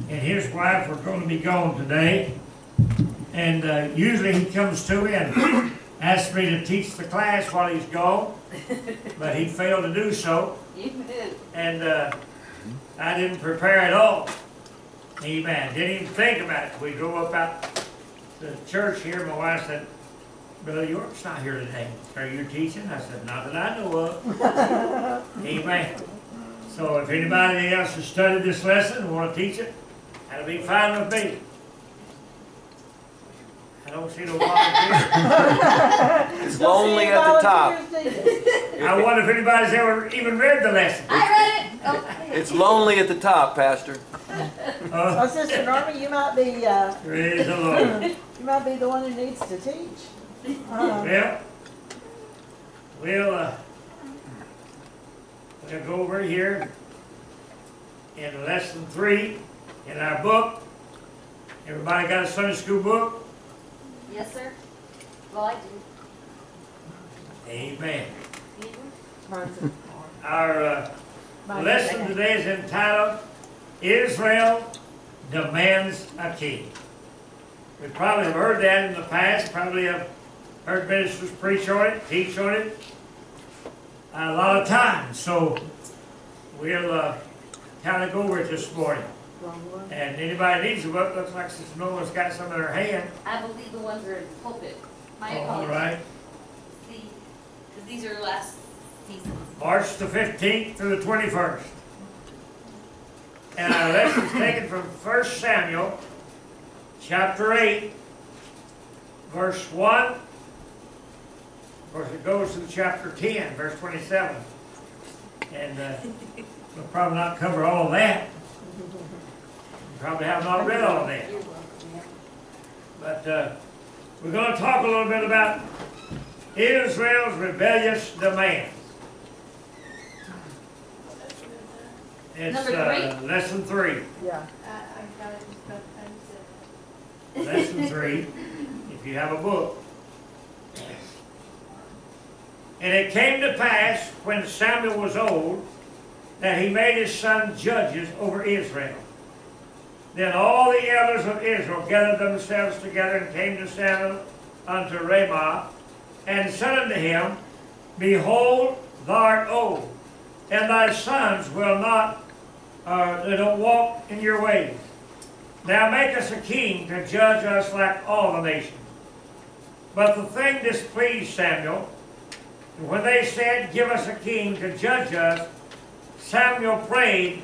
and his wife were going to be gone today. And usually he comes to me and asks me to teach the class while he's gone, but he failed to do so. And I didn't prepare at all. Amen. Didn't even think about it. We drove up out to the church here. My wife said, "Brother York's not here today. Are you teaching?" I said, "Not that I know of." Amen. So if anybody else has studied this lesson and want to teach it, that'll be fine with me. I don't see no volunteers. It's lonely at the top. I wonder if anybody's ever even read the lesson. I read it. Oh. It's lonely at the top, Pastor. Oh, Sister Norma, you might be. Praise the Lord. You might be the one who needs to teach. Well, we'll go over here in lesson 3 in our book. Everybody got a Sunday school book? Yes, sir. Well, I do. Amen. Our lesson today is entitled, Israel Demands a King. We probably have heard that in the past, probably have heard ministers preach on it, teach on it a lot of times. So we'll kind of go over it this morning. And anybody needs a book, looks like Sister Noah's got some in her hand. I believe the ones are in the pulpit. My All apologies. right. See, because these are last season. March the 15th through the 21st. And our lesson is taken from 1 Samuel, chapter 8, verse 1. Of course, it goes to chapter 10, verse 27. And we'll probably not cover all of that. You probably have not read all of that. But we're going to talk a little bit about Israel's rebellious demands. It's lesson 3. Yeah. I got it. Lesson 3, if you have a book. And it came to pass, when Samuel was old, that he made his son judges over Israel. Then all the elders of Israel gathered themselves together and came to Samuel unto Ramah, and said unto him, Behold, thou art old, and thy sons will not, they don't walk in your ways. Now make us a king to judge us like all the nations. But the thing displeased Samuel. And when they said, Give us a king to judge us, Samuel prayed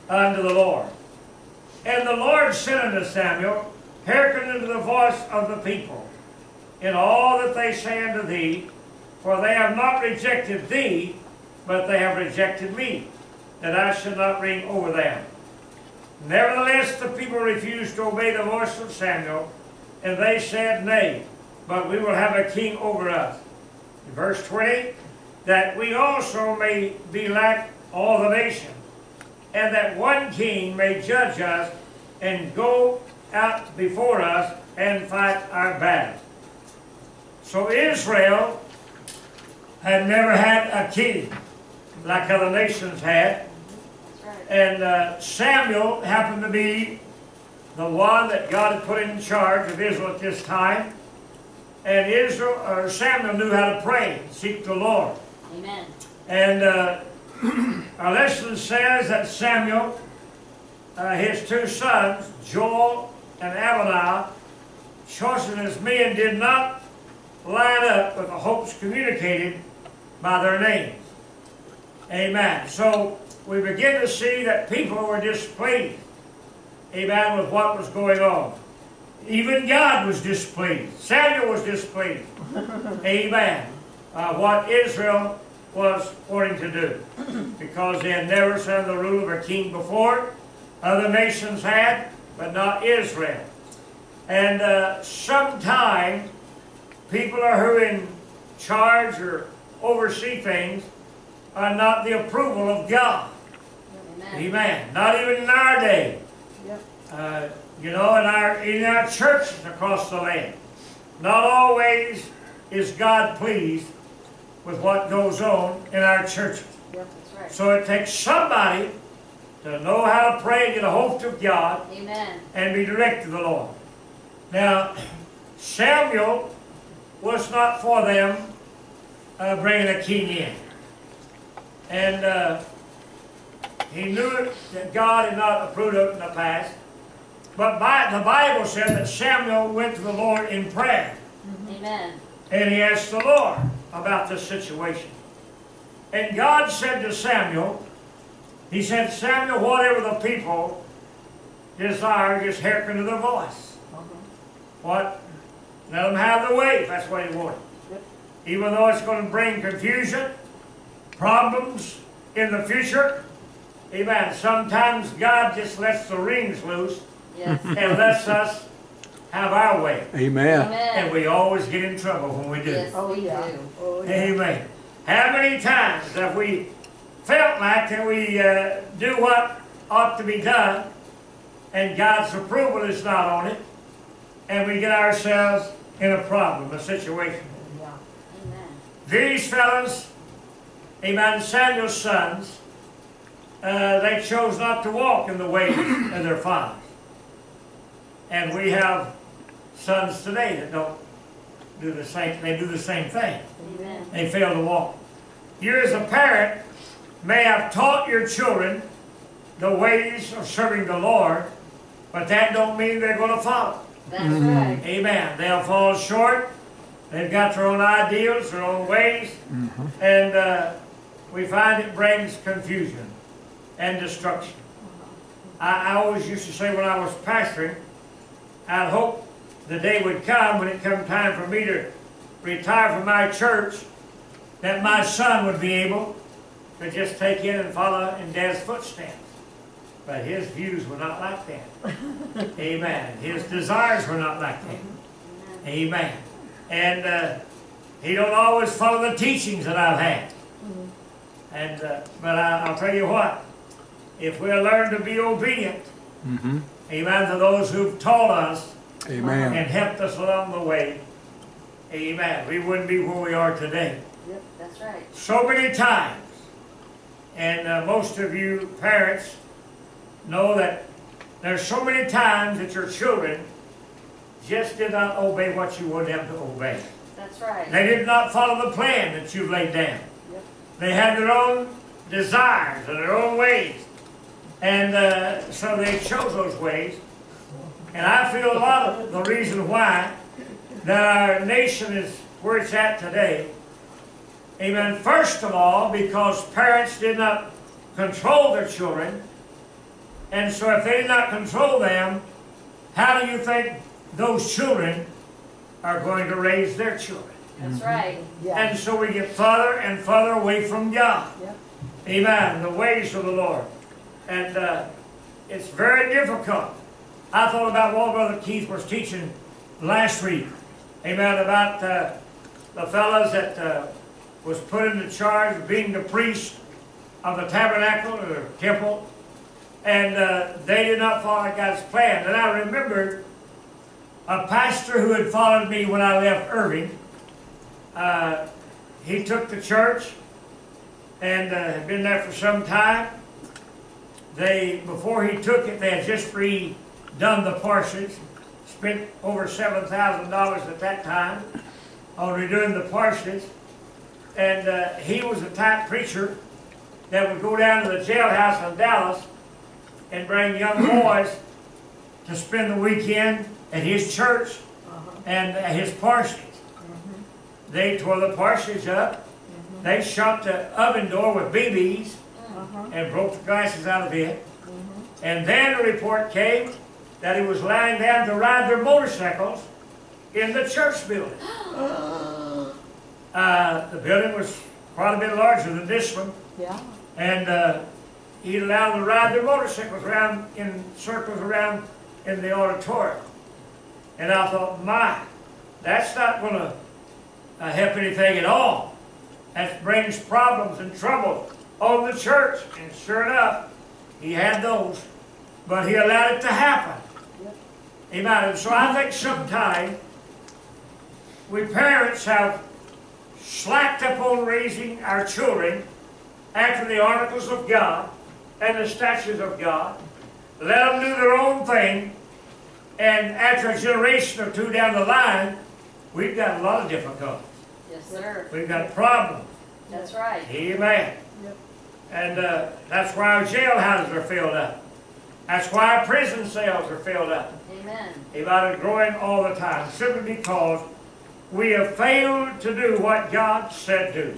unto the Lord. And the Lord said unto Samuel, Hearken unto the voice of the people, in all that they say unto thee, for they have not rejected thee, but they have rejected me, that I should not reign over them. Nevertheless, the people refused to obey the voice of Samuel, and they said, Nay, but we will have a king over us. In verse 20, that we also may be like all the nations, and that one king may judge us, and go out before us, and fight our battle. So Israel had never had a king like other nations had. And Samuel happened to be the one that God had put in charge of Israel at this time. And Samuel knew how to pray and seek the Lord. Amen. And our lesson says that Samuel, his 2 sons, Joel and Abinah, chosen as men, did not line up with the hopes communicated by their names. Amen. So we begin to see that people were displeased, amen, with what was going on. Even God was displeased. Samuel was displeased. Amen. What Israel was wanting to do. Because they had never seen the rule of a king before. Other nations had, but not Israel. And sometimes people who are in charge or oversee things are not the approval of God. Amen. Amen. Not even in our day. Yep. You know, in our churches across the land. Not always is God pleased with what goes on in our churches. Yep. That's right. So it takes somebody to know how to pray and get a hold of God Amen. and be directed to the Lord. Now, Samuel was not for them bringing a king in. And he knew that God had not approved of it in the past. But the Bible said that Samuel went to the Lord in prayer. Amen. And he asked the Lord about this situation. And God said to Samuel, he said, Samuel, whatever the people desire, just hearken to their voice. What? Let them have their way, if that's what he wanted. Even though it's going to bring confusion, problems in the future. Amen. Sometimes God just lets the rings loose Yes. and lets us have our way. Amen. And we always get in trouble when we do. Yes, Oh, we yeah. do. Oh, yeah. Amen. How many times have we felt like that we do what ought to be done and God's approval is not on it, and we get ourselves in a problem, a situation? Yeah. Amen. These fellows, amen, Samuel's sons, they chose not to walk in the ways of their fathers. And we have sons today that don't do the same, they do the same thing. Amen. They fail to walk. You as a parent may have taught your children the ways of serving the Lord, but that don't mean they're going to follow. That's right. Amen. They'll fall short. They've got their own ideals, their own ways, and we find it brings confusion and destruction. I always used to say when I was pastoring, I'd hope the day would come when it come time for me to retire from my church, that my son would be able to just take in and follow in Dad's footsteps. But his views were not like that. Amen. His desires were not like that. Amen. And he don't always follow the teachings that I've had. And but I'll tell you what, if we'll learn to be obedient, amen, to those who've taught us Amen. and helped us along the way, amen, we wouldn't be where we are today. Yep, that's right. So many times, and most of you parents know that there's so many times that your children just did not obey what you wanted them to obey. That's right. They did not follow the plan that you've laid down. Yep. They had their own desires and their own ways. And so they chose those ways. And I feel a lot of the reason why that our nation is where it's at today. Amen. First of all, because parents did not control their children. And so if they did not control them, how do you think those children are going to raise their children? That's right. Yeah. And so we get further and further away from God. Yep. Amen. The ways of the Lord. And it's very difficult. I thought about what Brother Keith was teaching last week. Amen. About the fellows that was put into charge of being the priest of the tabernacle or the temple. And they did not follow God's plan. And I remembered a pastor who had followed me when I left Irving. He took the church and had been there for some time. Before he took it, they had just redone the parsonage. Spent over $7,000 at that time on redoing the parsonage. And he was the type preacher that would go down to the jailhouse in Dallas and bring young boys to spend the weekend at his church and at his parsonage. They tore the parsonage up. They shot the oven door with BBs and broke the glasses out of it. And then the report came that he was allowing them to ride their motorcycles in the church building. The building was quite a bit larger than this one. Yeah. And he allowed them to ride their motorcycles around in circles around in the auditorium. And I thought, my, that's not going to help anything at all. That brings problems and trouble on the church. And sure enough, he had those. But he allowed it to happen. Yep. Amen. And so I think sometimes we parents have slacked up on raising our children after the articles of God and the statutes of God. Let them do their own thing. And after a generation or two down the line, we've got a lot of difficulties. Yes, sir. We've got problems. That's right. Amen. Yep. And that's why our jailhouses are filled up. That's why our prison cells are filled up. Amen. Amen. Growing all the time, simply because we have failed to do what God said do.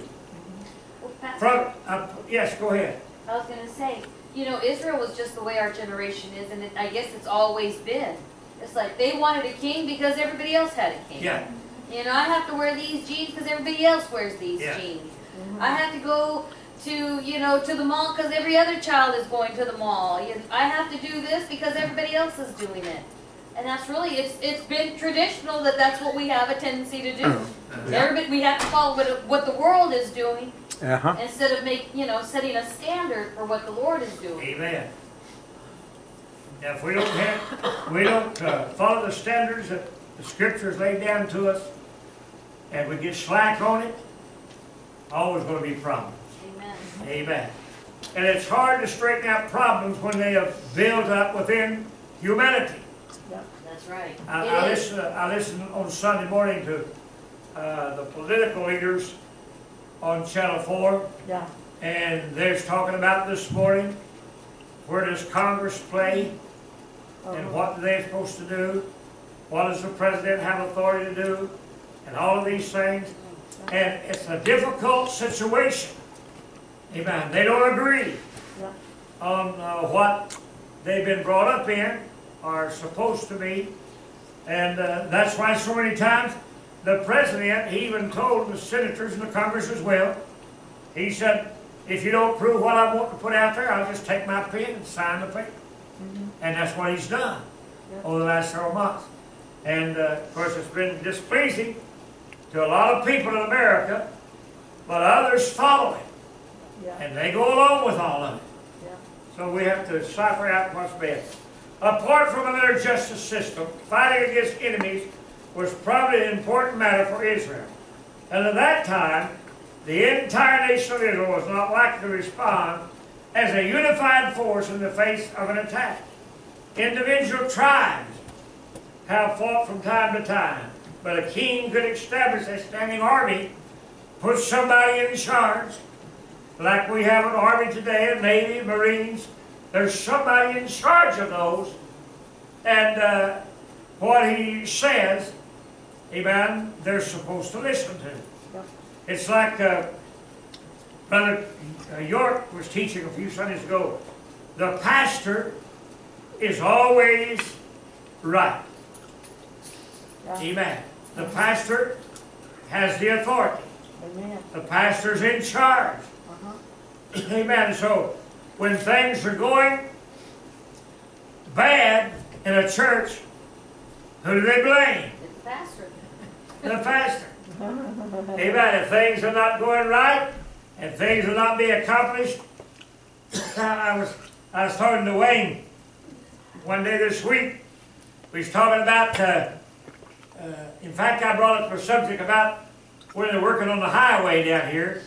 Well, Pastor, Yes, go ahead. I was going to say, you know, Israel was just the way our generation is, and I guess it's always been. It's like they wanted a king because everybody else had a king. Yeah. You know, I have to wear these jeans because everybody else wears these jeans. I have to go to, you know, to the mall because every other child is going to the mall. I have to do this because everybody else is doing it. And that's really, it's been traditional that that's what we have a tendency to do. Everybody, we have to follow what the world is doing instead of setting a standard for what the Lord is doing. Amen. If we don't follow the standards that the Scriptures lay down to us, and we get slack on it, always going to be problems. Amen. Amen. And it's hard to straighten out problems when they have built up within humanity. That's right. I listen on Sunday morning to the political leaders on Channel 4, and they're talking about this morning, where does Congress play, and what are they supposed to do, what does the president have authority to do, and all of these things. And it's a difficult situation. Amen. They don't agree on what they've been brought up in, are supposed to be. And that's why so many times the president, he even told the senators and the Congress as well, he said, if you don't prove what I want to put out there, I'll just take my pen and sign the paper. And that's what he's done over the last several months. And of course it's been displeasing to a lot of people in America, but others follow it. And they go along with all of it. So we have to cipher out what's best. Apart from another justice system, fighting against enemies was probably an important matter for Israel. And at that time, the entire nation of Israel was not likely to respond as a unified force in the face of an attack. Individual tribes have fought from time to time, but a king could establish a standing army, put somebody in charge, like we have an army today, a Navy, Marines. There's somebody in charge of those, and what he says, amen, they're supposed to listen to. It's like Brother York was teaching a few Sundays ago. The pastor is always right. Amen. The pastor has the authority. Amen. The pastor's in charge. Amen. So when things are going bad in a church, who do they blame? It's the pastor. The pastor. Amen. If things are not going right, and things are not being accomplished, I was talking to Wayne one day this week. We was talking about, in fact, I brought up the subject about when they're working on the highway down here,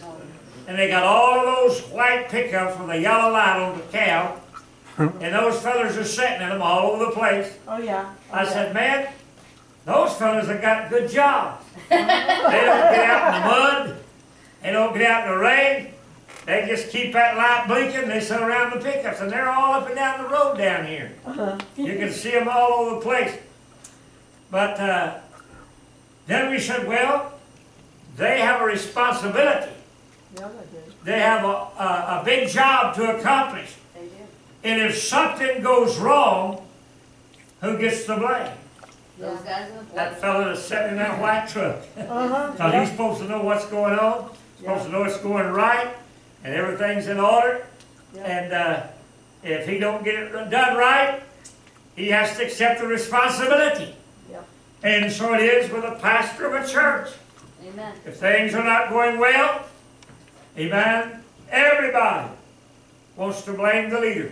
and they got all of those white pickups with a yellow light on the cab, and those fellas are sitting in them all over the place. I said, man, those fellas have got good jobs. They don't get out in the mud. They don't get out in the rain. They just keep that light blinking. They sit around the pickups, and they're all up and down the road down here. You can see them all over the place. But then we said, well, they have a responsibility. They have a big job to accomplish. They do. And if something goes wrong, who gets the blame? Those guys in the That fellow that's sitting in that white truck. Because he's supposed to know what's going on. Supposed to know it's going right. And everything's in order. And if he don't get it done right, he has to accept the responsibility. And so it is with a pastor of a church. Amen. If things are not going well, amen, everybody wants to blame the leader.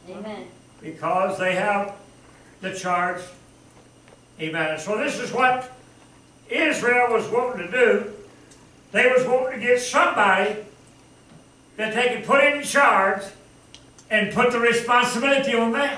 Amen. Because they have the charge. Amen. And so this is what Israel was wanting to do. They was wanting to get somebody that they could put in charge and put the responsibility on them.